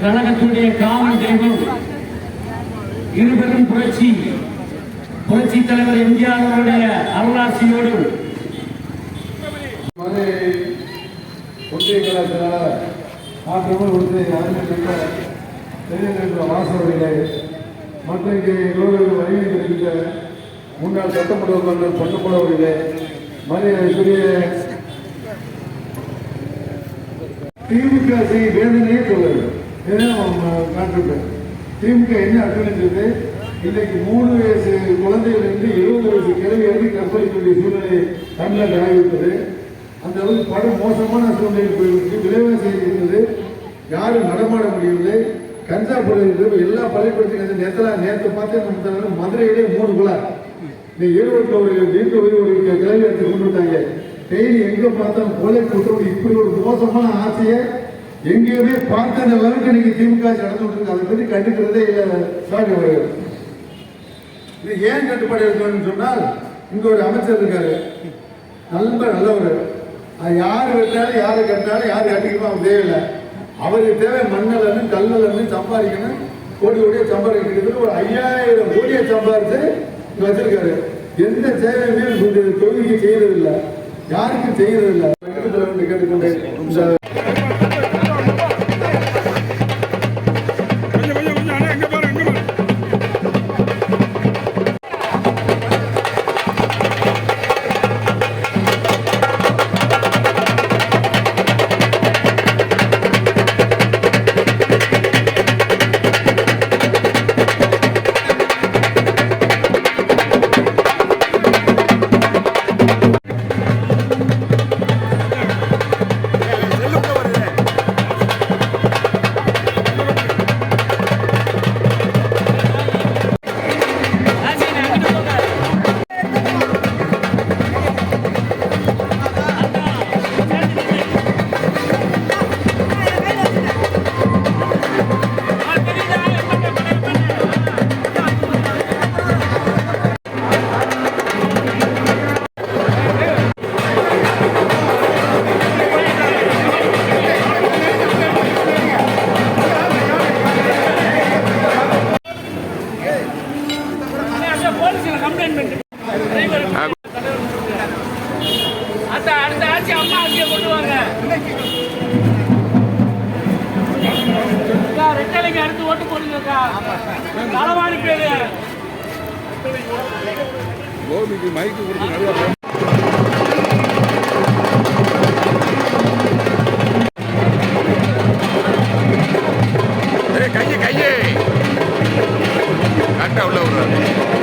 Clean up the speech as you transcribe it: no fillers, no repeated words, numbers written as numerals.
கழகத்துடைய காவல் தெய்வம் இருவரும் புரட்சி தலைவர் எம்ஜிஆர் அவருடைய அருளாசியோடு ஒன்றிய கலாச்சார மாற்றமும் வாசவர்களே மற்றும் இங்கே வருகின்ற முன்னாள் சட்டமன்ற பொன்னப்படவர்களே மரியாதைக்குரிய திமுக வேதனையே சொல்லுது. காட்டுப்பேன் திமுக என்ன அர்த்தம் இன்னைக்கு 3 வயசு குழந்தைகள் இருந்து 70 வயசு கிழவி வரைக்கும் கற்பழிக்கக்கூடிய சூழ்நிலை தமிழ்நாட்டில் ஆகிவிட்டது. அந்த அளவுக்கு படம் மோசமான சூழ்நிலை போயிருக்கு. விலைவாசி இருக்கிறது, யாரும் நடமாட முடியவில்லை. கஞ்சா பொருள் எல்லா பள்ளிக்கூடத்தையும் நேற்று பார்த்து மதுரையிலே 3 குழா இந்த ஈரோட்டில் வீட்டு ஒரு கிளவி எடுத்து கொண்டு வந்தாங்க. டெய்லி எங்க பார்த்தாலும் கொலை குற்றம் இப்படி ஒரு மோசமான ஆசையை எங்கேயுமே பார்த்த அளவுக்கு நீங்க திமுக நடந்துட்டு இருக்கு. அதை பற்றி கண்டுக்கிறதே இல்லை. சாமி அவர்கள் இது ஏன் கட்டுப்பாடு இருக்கணும்னு சொன்னால் இங்க ஒரு அமைச்சர் இருக்காரு, நல்லவர். அது யாரு வெட்டாலும் யாரு கட்டாலும் யாரு கட்டிக்கணும் அவன் தேவையில்லை. அவருக்கு தேவை மண்ணலன்னு கல்லலன்னு சம்பாதிக்கணும். கோடியே சம்பாதிக்கிறது ஒரு 5000 கோடியை சம்பாதிச்சு வச்சிருக்காரு. எந்த சேவையுமே தொகுதிக்கு செய்யறதில்லை, யாருக்கும் செய்யறதில்லை. கேட்டுக்கொண்டேன். அடுத்த ஆட்சி அம்மா ஆட்சியை கொண்டு வாங்க. ரெட்டலைக்கு அடுத்து ஓட்டு போடுங்கக்கா. தலைவாணி பேரு கோபிக்கு மைக்கு கொடுத்து நல்லா கையே கரெக்டாக உள்ள விடுறாரு.